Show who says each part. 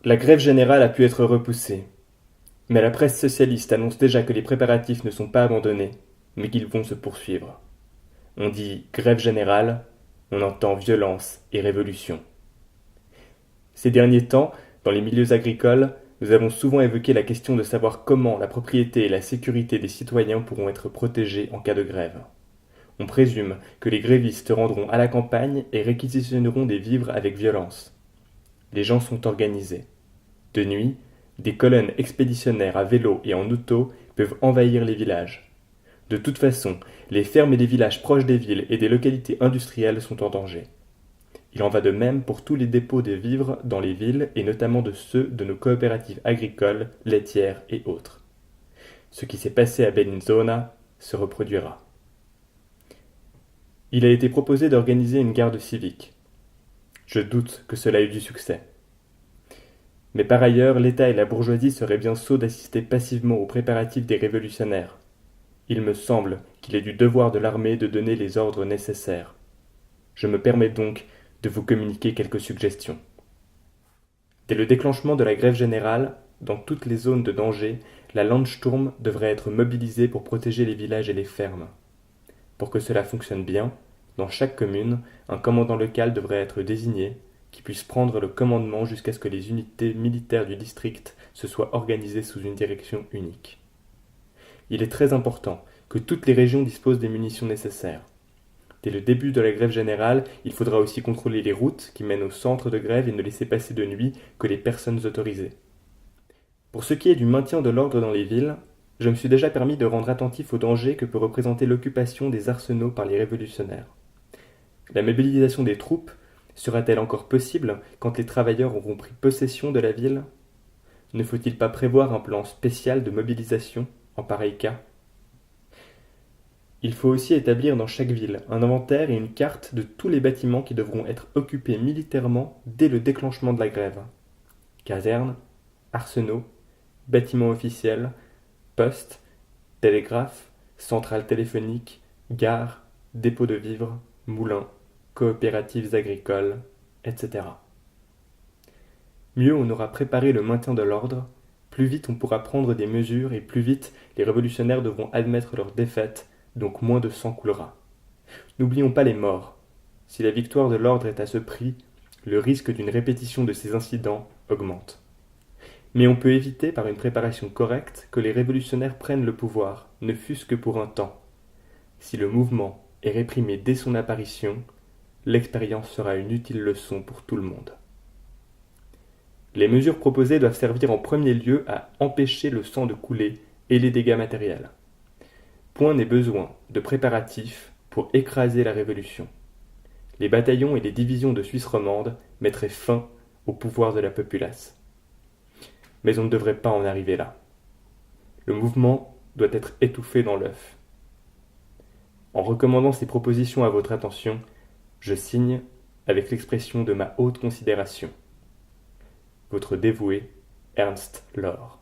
Speaker 1: La grève générale a pu être repoussée, mais la presse socialiste annonce déjà que les préparatifs ne sont pas abandonnés, mais qu'ils vont se poursuivre. On dit grève générale, on entend violence et révolution. Ces derniers temps, dans les milieux agricoles, nous avons souvent évoqué la question de savoir comment la propriété et la sécurité des citoyens pourront être protégées en cas de grève. On présume que les grévistes se rendront à la campagne et réquisitionneront des vivres avec violence. Les gens sont organisés. De nuit, des colonnes expéditionnaires à vélo et en auto peuvent envahir les villages. De toute façon, les fermes et les villages proches des villes et des localités industrielles sont en danger. Il en va de même pour tous les dépôts de vivres dans les villes et notamment de ceux de nos coopératives agricoles, laitières et autres. Ce qui s'est passé à Bellinzona se reproduira. Il a été proposé d'organiser une garde civique. Je doute que cela ait du succès. Mais par ailleurs, l'État et la bourgeoisie seraient bien sots d'assister passivement aux préparatifs des révolutionnaires. Il me semble qu'il est du devoir de l'armée de donner les ordres nécessaires. Je me permets donc de vous communiquer quelques suggestions. Dès le déclenchement de la grève générale, dans toutes les zones de danger, la Landsturm devrait être mobilisée pour protéger les villages et les fermes. Pour que cela fonctionne bien, dans chaque commune, un commandant local devrait être désigné, qui puisse prendre le commandement jusqu'à ce que les unités militaires du district se soient organisées sous une direction unique. Il est très important que toutes les régions disposent des munitions nécessaires. Dès le début de la grève générale, il faudra aussi contrôler les routes qui mènent au centre de grève et ne laisser passer de nuit que les personnes autorisées. Pour ce qui est du maintien de l'ordre dans les villes, je me suis déjà permis de rendre attentif au danger que peut représenter l'occupation des arsenaux par les révolutionnaires. La mobilisation des troupes sera-t-elle encore possible quand les travailleurs auront pris possession de la ville? Ne faut-il pas prévoir un plan spécial de mobilisation en pareil cas? Il faut aussi établir dans chaque ville un inventaire et une carte de tous les bâtiments qui devront être occupés militairement dès le déclenchement de la grève. Casernes, arsenaux, bâtiments officiels, postes, télégraphes, centrales téléphoniques, gares, dépôts de vivres, moulins, coopératives agricoles, etc. Mieux on aura préparé le maintien de l'ordre, plus vite on pourra prendre des mesures et plus vite les révolutionnaires devront admettre leur défaite, donc moins de sang coulera. N'oublions pas les morts. Si la victoire de l'ordre est à ce prix, le risque d'une répétition de ces incidents augmente. Mais on peut éviter par une préparation correcte que les révolutionnaires prennent le pouvoir, ne fût-ce que pour un temps. Si le mouvement est réprimé dès son apparition, l'expérience sera une utile leçon pour tout le monde. Les mesures proposées doivent servir en premier lieu à empêcher le sang de couler et les dégâts matériels. Point n'est besoin de préparatifs pour écraser la révolution. Les bataillons et les divisions de Suisse romande mettraient fin au pouvoir de la populace. Mais on ne devrait pas en arriver là. Le mouvement doit être étouffé dans l'œuf. En recommandant ces propositions à votre attention, je signe avec l'expression de ma haute considération. Votre dévoué, Ernst Laure.